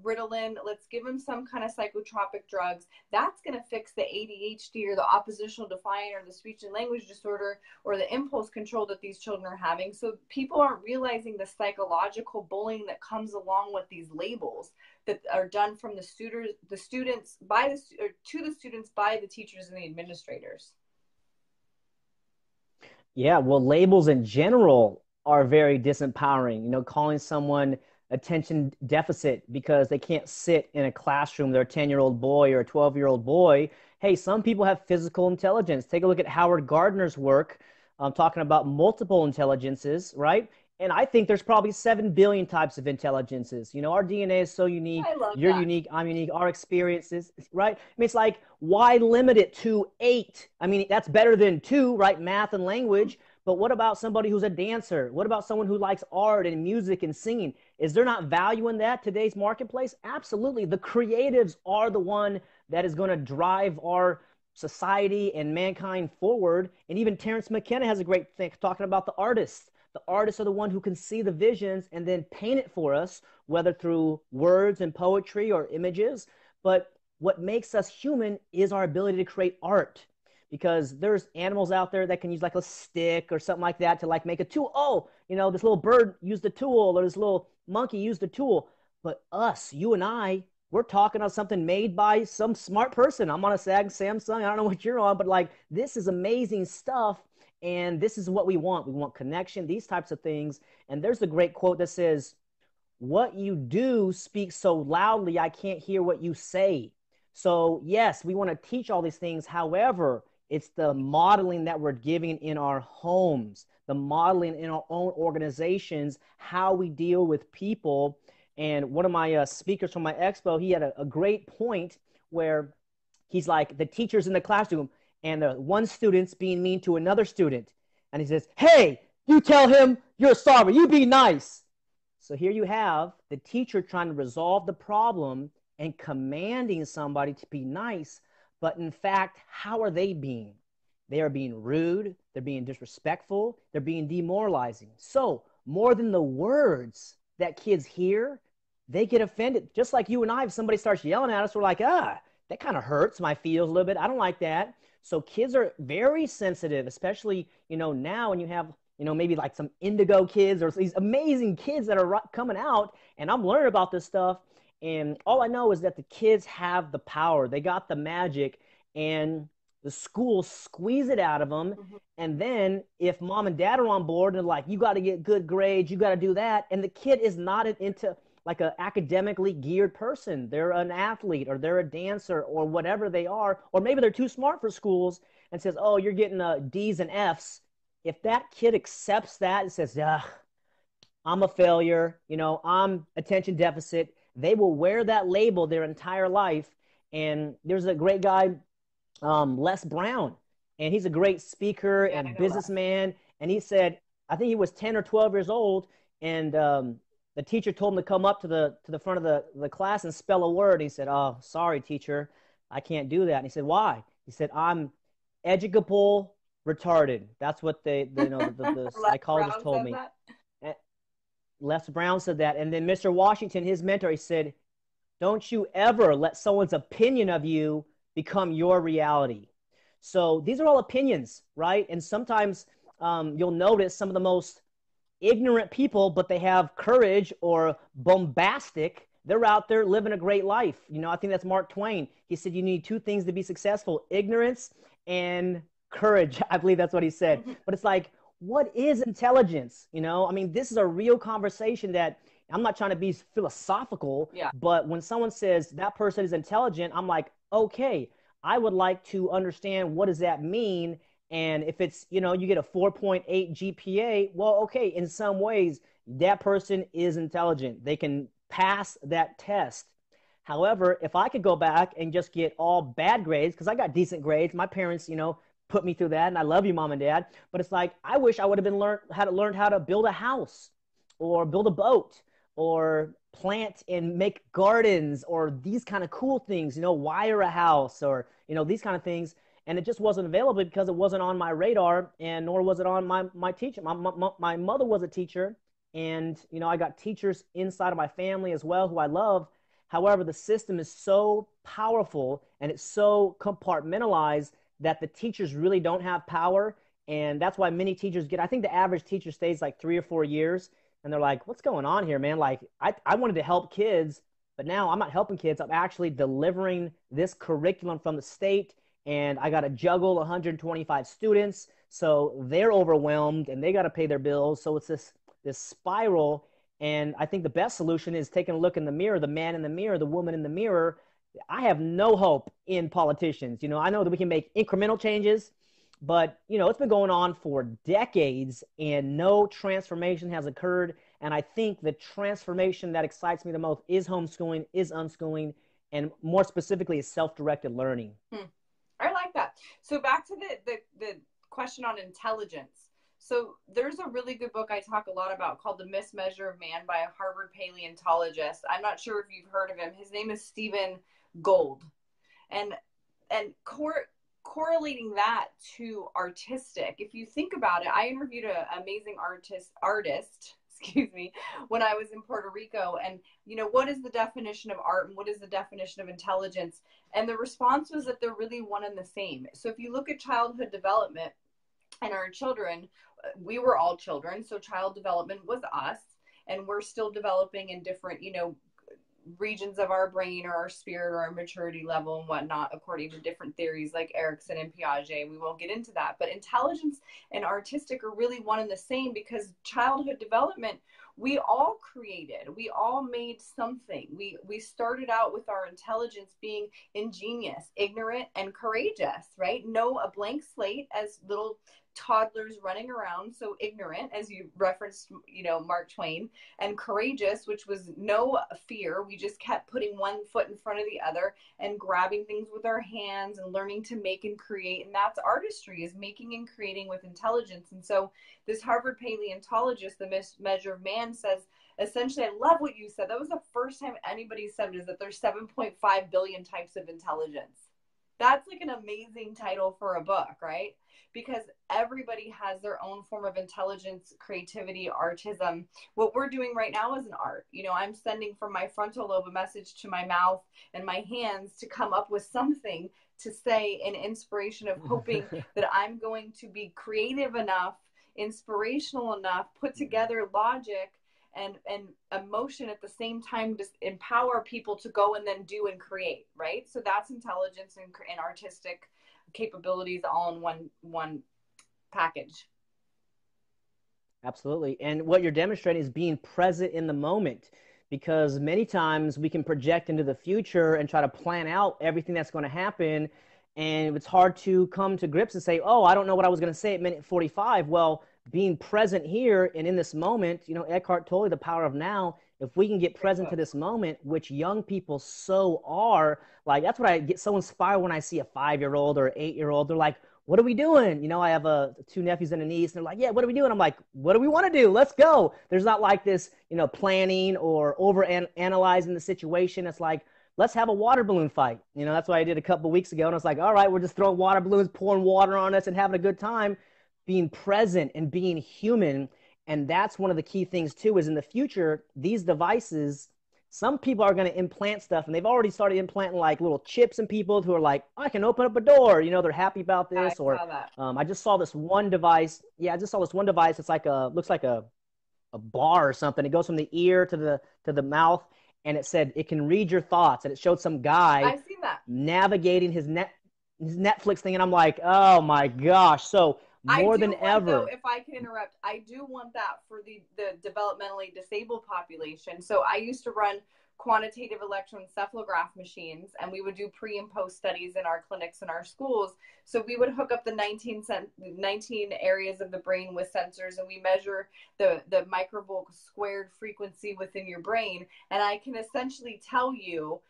Ritalin. Let's give him some kind of psychotropic drugs. That's going to fix the ADHD or the oppositional defiant or the speech and language disorder or the impulse control that these children are having. So people aren't realizing the psychological bullying that comes along with these labels that are done from the students by the students by the teachers and the administrators. Yeah, well, labels in general are very disempowering. Calling someone attention deficit because they can't sit in a classroom, they're a 10-year-old boy or a 12-year-old boy, Hey, some people have physical intelligence. Take a look at Howard Gardner's work, talking about multiple intelligences, right? And I think there's probably 7 billion types of intelligences. You know, our DNA is so unique. I love You're that. unique. I'm unique. Our experiences, right? I mean, it's like, why limit it to 8? I mean, that's better than 2, right? Math and language. But what about somebody who's a dancer? What about someone who likes art and music and singing? Is there not value in that today's marketplace? Absolutely. The creatives are the one that is going to drive our society and mankind forward. And even Terence McKenna has a great thing talking about the artists. The artists are the one who can see the visions and then paint it for us, whether through words and poetry or images. But what makes us human is our ability to create art, because there's animals out there that can use like a stick or something like that to like make a tool. Oh, you know, this little bird used a tool, or this little monkey used a tool. But us, you and I, we're talking on something made by some smart person. I'm on a Samsung. I don't know what you're on, but like, this is amazing stuff. And this is what we want. We want connection, these types of things. And there's a great quote that says, what you do speaks so loudly, I can't hear what you say. So, yes, we want to teach all these things. However, it's the modeling that we're giving in our homes, the modeling in our own organizations, how we deal with people. And one of my speakers from my expo, he had a great point where he's like, the teacher's in the classroom and the one student's being mean to another student. And he says, hey, you tell him you're sorry. You be nice. So here you have the teacher trying to resolve the problem and commanding somebody to be nice. But in fact, how are they being? They are being rude. They're being disrespectful. They're being demoralizing. So more than the words that kids hear, they get offended. Just like you and I, if somebody starts yelling at us, we're like, that kind of hurts my feels a little bit. I don't like that. So kids are very sensitive, especially, you know, now when you have, you know, maybe like some indigo kids or these amazing kids that are coming out, and I'm learning about this stuff. And all I know is that the kids have the power. They got the magic, and the schools squeeze it out of them. Mhm. And then if mom and dad are on board and they're like, you got to get good grades, you got to do that. And the kid is not into like an academically geared person. They're an athlete or they're a dancer or whatever they are. Or maybe they're too smart for schools and says, oh, you're getting D's and F's. If that kid accepts that and says, I'm a failure, you know, I'm attention deficit, they will wear that label their entire life. And there's a great guy, Les Brown, and he's a great speaker and businessman. And he said, I think he was 10 or 12 years old, and the teacher told him to come up to the front of the class and spell a word. He said, oh, sorry, teacher, I can't do that. And he said, why? He said, I'm educable retarded. That's what the psychologist told me. Les Brown said that. And then Mr. Washington, his mentor, he said, don't you ever let someone's opinion of you become your reality. So these are all opinions, right? And sometimes you'll notice some of the most ignorant people, but they have courage or bombastic. They're out there living a great life. You know, I think that's Mark Twain. He said you need 2 things to be successful: ignorance and courage. I believe that's what he said. But it's like, what is intelligence? You know, I mean, this is a real conversation that I'm not trying to be philosophical, but when someone says that person is intelligent, I'm like, okay, I would like to understand, what does that mean? And if it's, you know, you get a 4.8 GPA, well, okay, in some ways, that person is intelligent. They can pass that test. However, if I could go back and just get all bad grades, because I got decent grades, my parents, you know, put me through that, and I love you, mom and dad. But it's like, I wish I would have been learned how to build a house or build a boat or plant and make gardens or these kind of cool things, you know, wire a house or, you know, these kind of things. And it just wasn't available because it wasn't on my radar, and nor was it on my teacher. My mother was a teacher, and, you know, I got teachers inside of my family as well who I love. However, the system is so powerful and it's so compartmentalized that the teachers really don't have power. And that's why many teachers I think the average teacher stays like 3 or 4 years, and they're like, what's going on here, man? Like, I wanted to help kids, but now I'm not helping kids. I'm actually delivering this curriculum from the state, and I got to juggle 125 students. So they're overwhelmed and they got to pay their bills. So it's this spiral. And I think the best solution is taking a look in the mirror, the man in the mirror, the woman in the mirror. I have no hope in politicians. I know that we can make incremental changes, but it's been going on for decades and no transformation has occurred. And I think the transformation that excites me the most is homeschooling, is unschooling, and more specifically is self-directed learning. I like that. So back to the question on intelligence. So there's a really good book I talk a lot about called The Mismeasure of Man by a Harvard paleontologist. I'm not sure if you've heard of him. His name is Stephen Gould. And correlating that to artistic, if you think about it, I interviewed an amazing artist, excuse me, when I was in Puerto Rico. And, what is the definition of art and what is the definition of intelligence? And the response was that they're really one and the same. So if you look at childhood development and our children, we were all children. So child development was us, and we're still developing in different, regions of our brain or our spirit or our maturity level and whatnot, according to different theories like Erikson and Piaget. We won't get into that. But intelligence and artistic are really one and the same, because childhood development, we all created, we all made something. We started out with our intelligence being ingenious, ignorant, and courageous, right? A blank slate as little toddlers running around, so ignorant, as you referenced, Mark Twain, and courageous, which was no fear. We just kept putting one foot in front of the other and grabbing things with our hands and learning to make and create. And that's artistry, is making and creating with intelligence. And so this Harvard paleontologist, The Mismeasure of Man, says, essentially, I love what you said. That was the first time anybody said it, is that there's 7.5 billion types of intelligence. That's like an amazing title for a book, right? Because everybody has their own form of intelligence, creativity, artism. What we're doing right now is an art. I'm sending from my frontal lobe a message to my mouth and my hands to come up with something to say in inspiration of hoping that I'm going to be creative enough, inspirational enough, put together logic and emotion at the same time, to empower people to go and then do and create, right? So that's intelligence and artistic capabilities all in one package. Absolutely. And what you're demonstrating is being present in the moment, because many times we can project into the future and try to plan out everything that's going to happen. And it's hard to come to grips and say, oh, I don't know what I was going to say at minute 45. Well, being present here and in this moment, Eckhart Tolle, the power of now, if we can get present to this moment, which young people so are, like, that's what I get so inspired when I see a 5-year-old or 8-year-old. They're like, what are we doing? I have 2 nephews and a niece, and they're like, yeah, what are we doing? I'm like, what do we want to do? Let's go. There's not like this, planning or over analyzing the situation. It's like, let's have a water balloon fight. That's what I did a couple of weeks ago. And I was like, all right, we're just throwing water balloons, pouring water on us and having a good time, being present and being human. And that's one of the key things too, is in the future, these devices, some people are going to implant stuff, and they've already started implanting like little chips in people who are like, I can open up a door. They're happy about this. I just saw this one device. Yeah, I just saw this one device. It's like looks like a bar or something. It goes from the ear to the mouth, and it said it can read your thoughts. And it showed some guy I've seen that navigating his Netflix thing, and I'm like, oh my gosh. So more than ever. Though, if I can interrupt, I do want that for the developmentally disabled population. So I used to run quantitative electroencephalograph machines, and we would do pre and post studies in our clinics and our schools. So we would hook up the 19 areas of the brain with sensors, and we measure the microvolt squared frequency within your brain. And I can essentially tell you,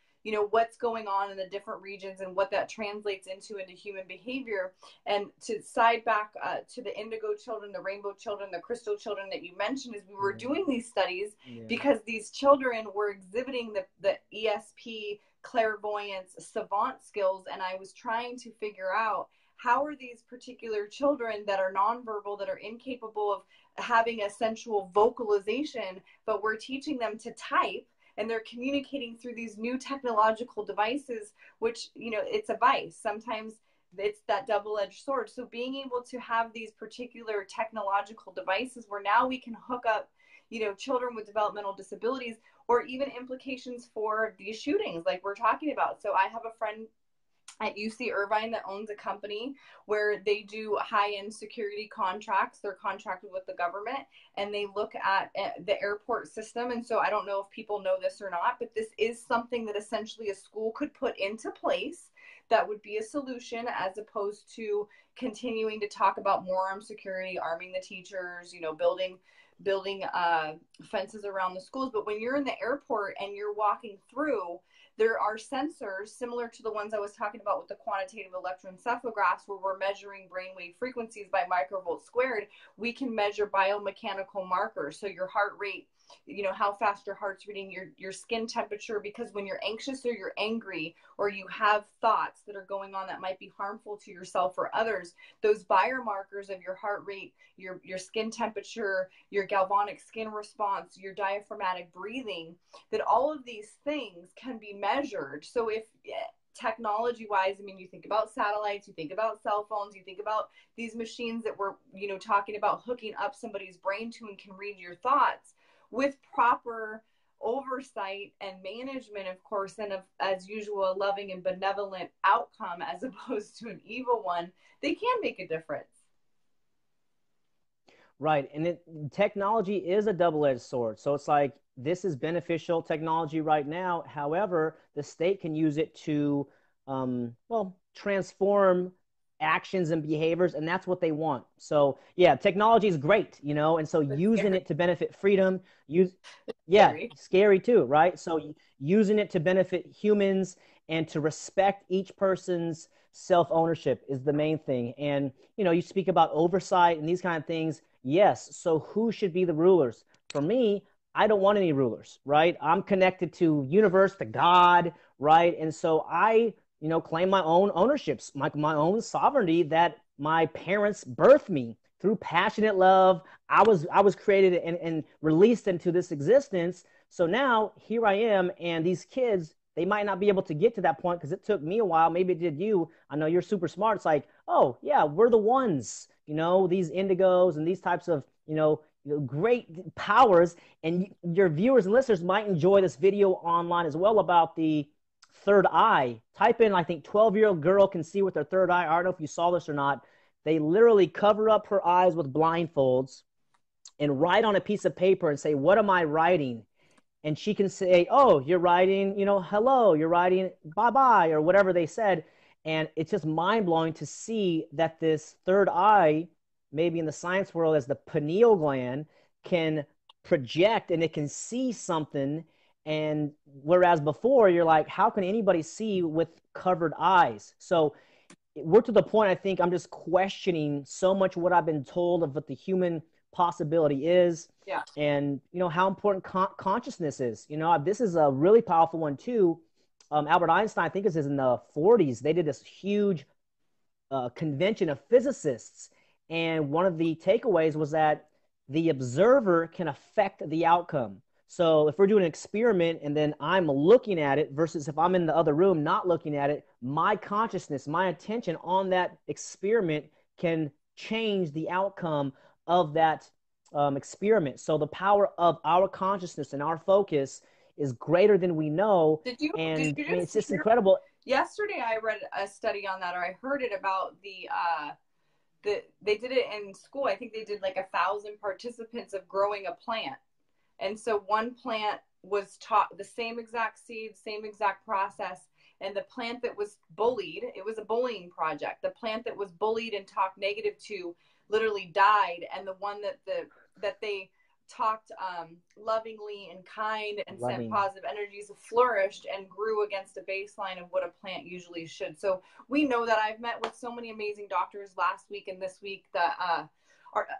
what's going on in the different regions and what that translates into human behavior. And to side back to the indigo children, the rainbow children, the crystal children that you mentioned, is we were doing these studies because these children were exhibiting the ESP, clairvoyance, savant skills. And I was trying to figure out, how are these particular children that are nonverbal, that are incapable of having a sensual vocalization, but we're teaching them to type, and they're communicating through these new technological devices, which, it's a vice. Sometimes it's that double-edged sword. So being able to have these particular technological devices where now we can hook up, children with developmental disabilities, or even implications for these shootings like we're talking about. So I have a friend at UC Irvine that owns a company where they do high-end security contracts. They're contracted with the government, and they look at the airport system. And so I don't know if people know this or not, but this is something that essentially a school could put into place that would be a solution, as opposed to continuing to talk about more armed security, arming the teachers, building fences around the schools. But when you're in the airport and you're walking through, there are sensors similar to the ones I was talking about with the quantitative electroencephalographs, where we're measuring brainwave frequencies by microvolts squared. We can measure biomechanical markers. So your heart rate, how fast your heart's beating, your skin temperature, because when you're anxious or you're angry or you have thoughts that are going on that might be harmful to yourself or others, those biomarkers of your heart rate, your skin temperature, your galvanic skin response, your diaphragmatic breathing, that all of these things can be measured. So if technology wise, you think about satellites, you think about cell phones, you think about these machines that we're, talking about hooking up somebody's brain to and can read your thoughts, with proper oversight and management, of course, and as usual, a loving and benevolent outcome as opposed to an evil one, they can make a difference. Right. And technology is a double-edged sword. So it's like, this is beneficial technology right now. However, the state can use it to, transform actions and behaviors, and that's what they want. So yeah, technology is great, and so It's using scary. it to benefit freedom, scary too, right? So using it to benefit humans and to respect each person's self-ownership is the main thing. And you speak about oversight and these kind of things. Yes. So who should be the rulers? For me, I don't want any rulers, right? I'm connected to universe, to God, right? And so I claim my own ownerships, my own sovereignty, that my parents birthed me through passionate love. I was created and released into this existence. So now here I am, and these kids, they might not be able to get to that point because it took me a while. Maybe it did you. I know you're super smart. It's like, oh yeah, we're the ones, these indigos and these types of, great powers. And your viewers and listeners might enjoy this video online as well about the third eye. Type in, I think 12-year-old girl can see with their third eye. I don't know if you saw this or not. They literally cover up her eyes with blindfolds and write on a piece of paper and say, what am I writing? And she can say, oh, you're writing, hello, you're writing bye-bye, or whatever they said. And it's just mind-blowing to see that this third eye, maybe in the science world as the pineal gland, can project and it can see something. And whereas before you're like, how can anybody see with covered eyes? So we're to the point, I think I'm just questioning so much what I've been told of what the human possibility is. Yeah. And how important consciousness is. This is a really powerful one too. Albert Einstein, I think this is in the 40s, they did this huge convention of physicists, and one of the takeaways was that the observer can affect the outcome. So if we're doing an experiment and then I'm looking at it versus if I'm in the other room not looking at it, my consciousness, my attention on that experiment can change the outcome of that experiment. So the power of our consciousness and our focus is greater than we know. Did you it's just incredible. Yesterday I read a study on that, or I heard it about they did it in school. I think they did like 1,000 participants of growing a plant. And so one plant was taught the same exact seeds, same exact process. And the plant that was bullied, it was a bullying project. The plant that was bullied and talked negative to literally died. And the one that they talked lovingly and kind and sent positive energies flourished and grew against a baseline of what a plant usually should. So we know that. I've met with so many amazing doctors last week and this week that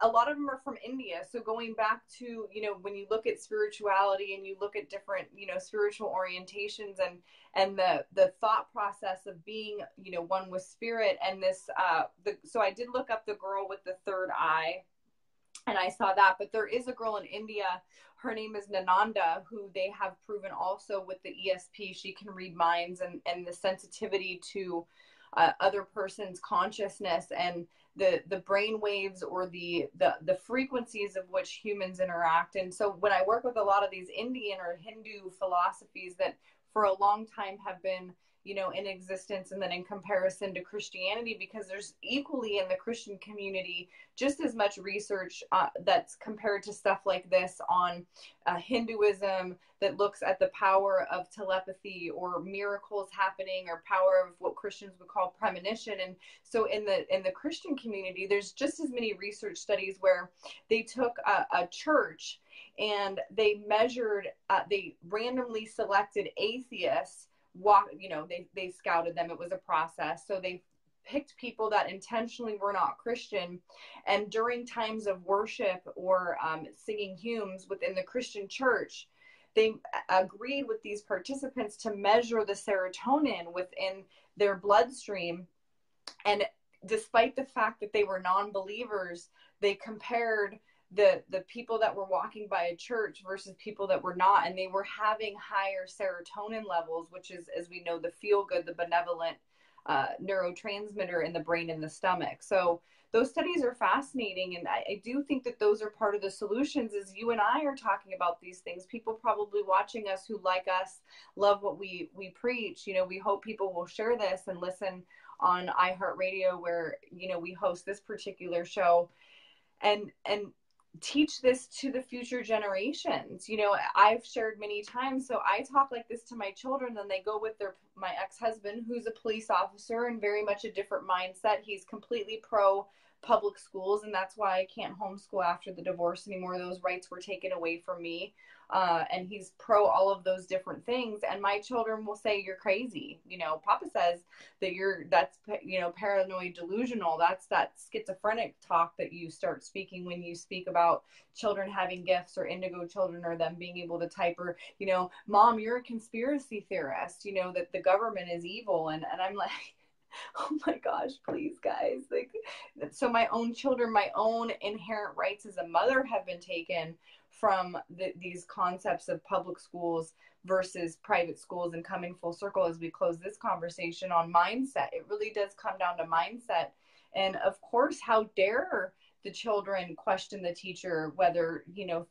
a lot of them are from India. So going back to, when you look at spirituality and you look at different, spiritual orientations and the thought process of being, one with spirit, and this, so I did look up the girl with the third eye, and I saw that, but there is a girl in India, her name is Nananda, who they have proven also with the ESP, she can read minds and the sensitivity to other person's consciousness and the brain waves or the frequencies of which humans interact. And so when I work with a lot of these Indian or Hindu philosophies that for a long time have been, in existence, and then in comparison to Christianity, because there's equally in the Christian community just as much research that's compared to stuff like this on Hinduism, that looks at the power of telepathy or miracles happening, or power of what Christians would call premonition. And so in the Christian community, there's just as many research studies where they took a church and they measured, they randomly selected atheists. They scouted them. It was a process. So they picked people that intentionally were not Christian, and during times of worship or singing hymns within the Christian church, they agreed with these participants to measure the serotonin within their bloodstream. And despite the fact that they were non-believers, they compared the people that were walking by a church versus people that were not, and they were having higher serotonin levels, which is, as we know, the feel good, the benevolent neurotransmitter in the brain and the stomach. So those studies are fascinating, and I do think that those are part of the solutions. As you and I are talking about these things, people probably watching us who like us, love what we preach. We hope people will share this and listen on iHeartRadio, where we host this particular show, and teach this to the future generations. I've shared many times, so I talk like this to my children, and they go with my ex-husband, who's a police officer and very much a different mindset. He's completely pro public schools, and that's why I can't homeschool after the divorce anymore. Those rights were taken away from me. And he's pro all of those different things. And my children will say, "You're crazy. Papa says that that's paranoid delusional. That's that schizophrenic talk that you start speaking when you speak about children having gifts, or indigo children, or them being able to type, or, Mom, you're a conspiracy theorist, that the government is evil." And I'm like, oh my gosh, please, guys. So my own children, my own inherent rights as a mother have been taken from these concepts of public schools versus private schools. And coming full circle as we close this conversation on mindset, it really does come down to mindset. And of course, how dare the children question the teacher whether,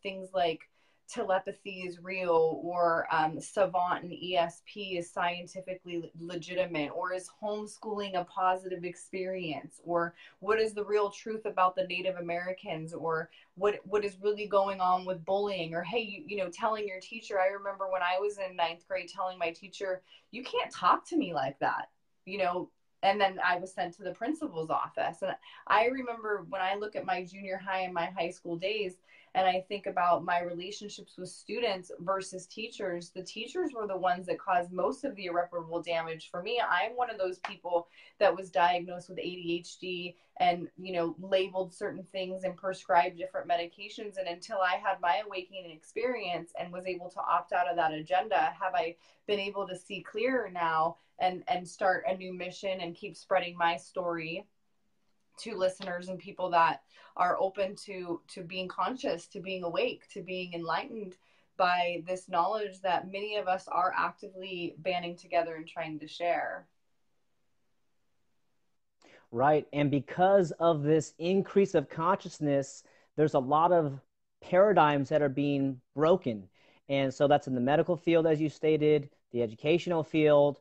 things like telepathy is real, or savant and ESP is scientifically legitimate, or is homeschooling a positive experience, or what is the real truth about the Native Americans, or what is really going on with bullying, or hey, telling your teacher. I remember when I was in 9th grade telling my teacher, "You can't talk to me like that," and then I was sent to the principal's office. And I remember when I look at my junior high and my high school days, and I think about my relationships with students versus teachers, the teachers were the ones that caused most of the irreparable damage for me. I'm one of those people that was diagnosed with ADHD and, labeled certain things and prescribed different medications. And until I had my awakening experience and was able to opt out of that agenda, have I been able to see clearer now and start a new mission and keep spreading my story to listeners and people that are open to being conscious, to being awake, to being enlightened by this knowledge that many of us are actively banding together and trying to share. Right. And because of this increase of consciousness, there's a lot of paradigms that are being broken. And so that's in the medical field, as you stated, the educational field,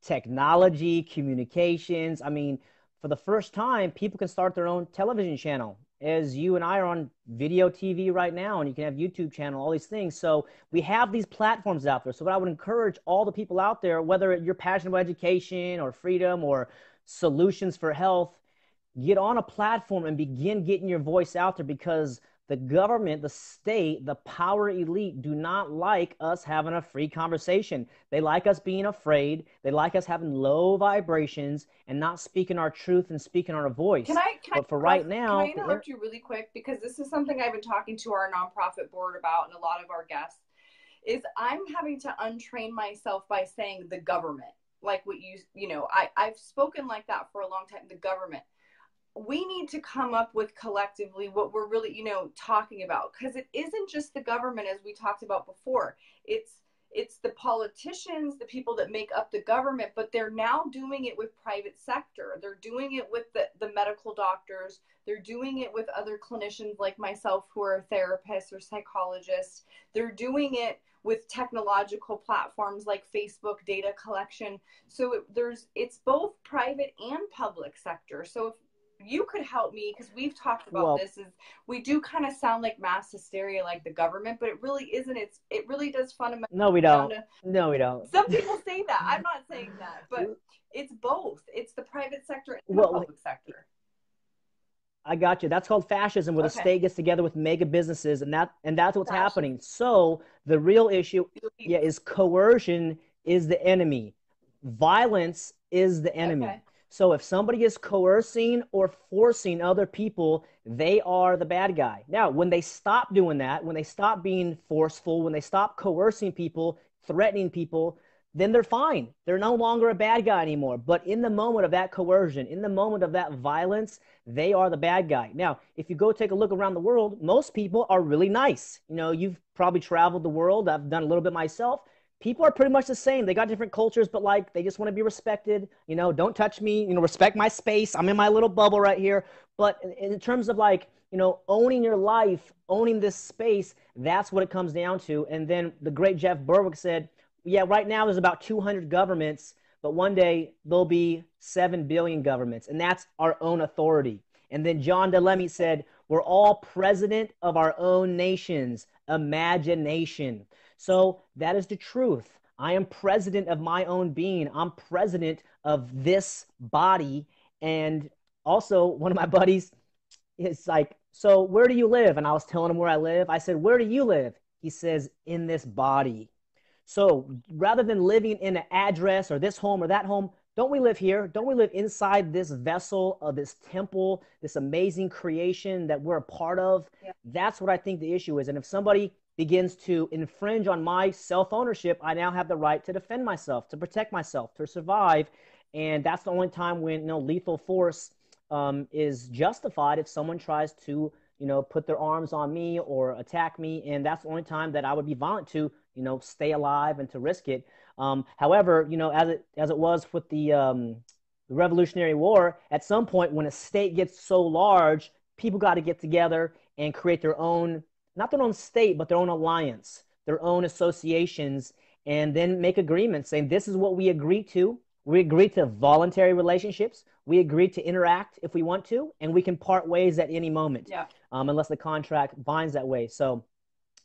technology, communications. I mean, for the first time, people can start their own television channel, as you and I are on video TV right now, and you can have YouTube channel, all these things. So we have these platforms out there. So what I would encourage all the people out there, whether you're passionate about education or freedom or solutions for health, get on a platform and begin getting your voice out there, because the government, the state, the power elite do not like us having a free conversation. They like us being afraid. They like us having low vibrations and not speaking our truth and speaking our voice. But for right now, can I interrupt you really quick? Because this is something I've been talking to our nonprofit board about, and a lot of our guests, is I'm having to untrain myself by saying the government. Like what I've spoken like that for a long time, the government. We need to come up with collectively what we're really, talking about, because it isn't just the government, as we talked about before. It's the politicians, the people that make up the government, but they're now doing it with private sector. They're doing it with the medical doctors. They're doing it with other clinicians like myself who are therapists or psychologists. They're doing it with technological platforms like Facebook data collection. So it's both private and public sector. So if you could help me, because we've talked about this, is we do kind of sound like mass hysteria, like the government, but it really isn't. It really does fundamentally. No, we don't. No, we don't. Some people say that. I'm not saying that, but it's both. It's the private sector and the public sector. I got you. That's called fascism, where the state gets together with mega businesses, and that's what's happening. So the real issue, is coercion is the enemy. Violence is the enemy. Okay. So if somebody is coercing or forcing other people, they are the bad guy. Now, when they stop doing that, when they stop being forceful, when they stop coercing people, threatening people, then they're fine. They're no longer a bad guy anymore. But in the moment of that coercion, in the moment of that violence, they are the bad guy. Now, if you go take a look around the world, most people are really nice. You know, you've probably traveled the world. I've done a little bit myself. People are pretty much the same. They got different cultures, but like they just want to be respected. You know, don't touch me. You know, respect my space. I'm in my little bubble right here. But in terms of like, you know, owning your life, owning this space, that's what it comes down to. And then the great Jeff Berwick said, yeah, right now there's about 200 governments, but one day there'll be 7 billion governments, and that's our own authority. And then John Delemy said, we're all president of our own nations. Imagination. So that is the truth. I am president of my own being. I'm president of this body. And also one of my buddies is like, so where do you live? And I was telling him where I live. I said, where do you live? He says, in this body. So rather than living in an address or this home or that home, don't we live here? Don't we live inside this vessel of this temple, this amazing creation that we're a part of? Yeah. That's what I think the issue is. And if somebody begins to infringe on my self-ownership, I now have the right to defend myself, to protect myself, to survive. And that's the only time when, you know, lethal force is justified, if someone tries to, you know, put their arms on me or attack me. And that's the only time that I would be violent to, you know, stay alive and to risk it. However, you know, as it was with the Revolutionary War, at some point when a state gets so large, people got to get together and create their own, not their own state, but their own alliance, their own associations, and then make agreements saying this is what we agree to. We agree to voluntary relationships. We agree to interact if we want to, and we can part ways at any moment, unless the contract binds that way. So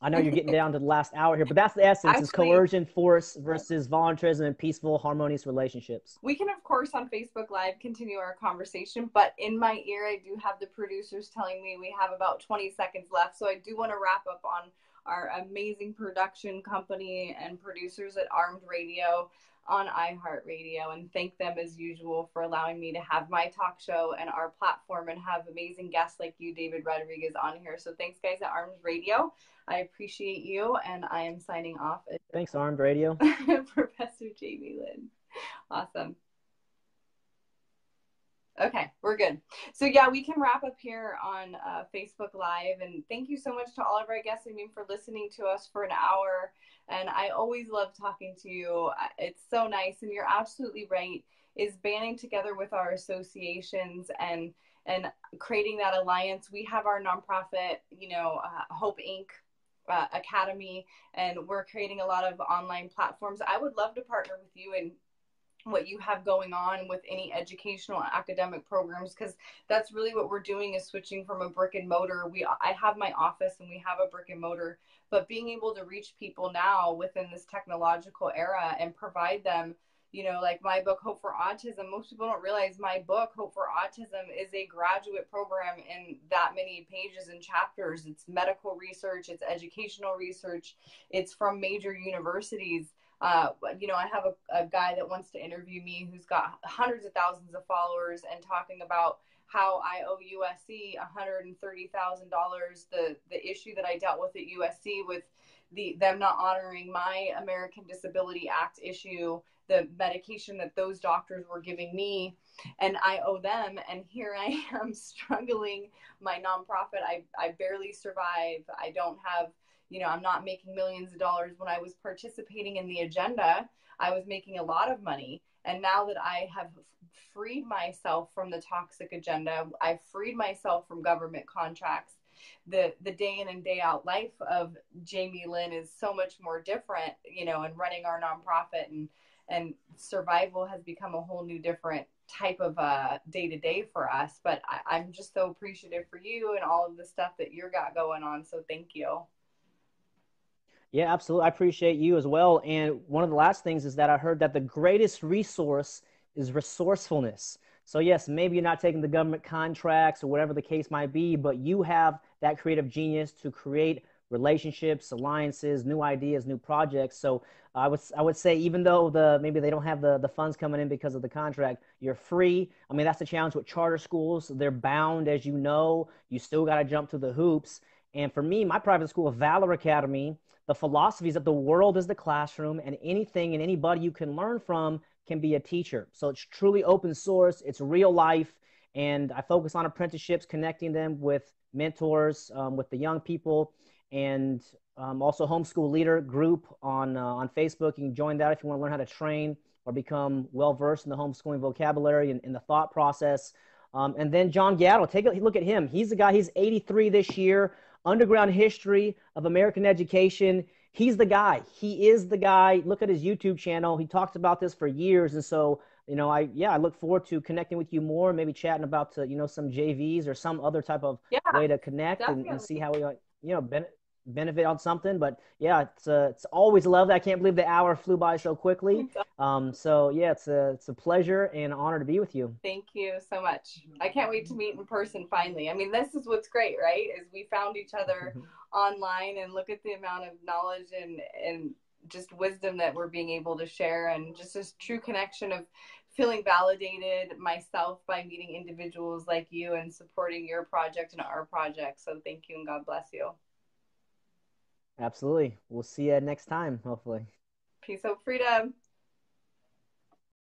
I know you're getting down to the last hour here, but that's the essence. Actually, is coercion, force versus voluntarism and peaceful, harmonious relationships. We can, of course, on Facebook Live continue our conversation, but in my ear, I do have the producers telling me we have about 20 seconds left. So I do want to wrap up on our amazing production company and producers at Armed Radio on iHeartRadio, and thank them as usual for allowing me to have my talk show and our platform and have amazing guests like you, David Rodriguez, on here. So thanks, guys, at Armed Radio. I appreciate you, and I am signing off. Thanks, Armed Radio. Professor Jamie Lynn. Awesome. Okay, we're good. So yeah, we can wrap up here on Facebook Live. And thank you so much to all of our guests, I mean, for listening to us for an hour. And I always love talking to you. It's so nice. And you're absolutely right, is banding together with our associations and creating that alliance. We have our nonprofit, you know, Hope Inc. Academy, and we're creating a lot of online platforms. I would love to partner with you in what you have going on with any educational academic programs, because that's really what we're doing, is switching from a brick and mortar. I have my office and we have a brick and mortar, but being able to reach people now within this technological era and provide them, you know, like my book, Hope for Autism. Most people don't realize my book, Hope for Autism, is a graduate program in that many pages and chapters. It's medical research, it's educational research, it's from major universities. You know, I have a guy that wants to interview me who's got hundreds of thousands of followers and talking about how I owe USC $130,000, the issue that I dealt with at USC with them not honoring my American Disability Act issue, the medication that those doctors were giving me, and I owe them. And here I am struggling. My nonprofit, I barely survive. I don't have, you know, I'm not making millions of dollars. When I was participating in the agenda, I was making a lot of money. And now that I have freed myself from the toxic agenda, I've freed myself from government contracts, the day in and day out life of Jamie Lynn is so much more different, and running our nonprofit and survival has become a whole new different type of day to day for us. But I'm just so appreciative for you and all of the stuff that you got going on. So thank you. Yeah, absolutely. I appreciate you as well. And one of the last things is that I heard that the greatest resource is resourcefulness. So yes, maybe you're not taking the government contracts or whatever the case might be, but you have that creative genius to create relationships, alliances, new ideas, new projects. So I would say even though maybe they don't have the funds coming in because of the contract, you're free. I mean, that's the challenge with charter schools. They're bound, as you know. You still got to jump through the hoops. And for me, my private school, Valor Academy, the philosophy is that the world is the classroom, and anything and anybody you can learn from can be a teacher. So it's truly open source, it's real life, and I focus on apprenticeships, connecting them with mentors, with the young people, and also homeschool leader group on Facebook. You can join that if you want to learn how to train or become well versed in the homeschooling vocabulary and in the thought process. And then John Gatto, take a look at him. He's the guy. He's 83 this year. Underground history of American education. He's the guy. He is the guy. Look at his YouTube channel. He talks about this for years. And so, I look forward to connecting with you more, maybe chatting about, some JVs or some other type of way to connect and see how we, benefit on something. But yeah, it's always lovely. I can't believe the hour flew by so quickly. So yeah, it's a pleasure and an honor to be with you. Thank you so much. I can't wait to meet in person finally. I mean, this is what's great, right? Is we found each other online, and look at the amount of knowledge and just wisdom that we're being able to share, and just this true connection of feeling validated myself by meeting individuals like you and supporting your project and our project. So thank you, and God bless you. Absolutely. We'll see you next time, hopefully. Peace, hope, freedom.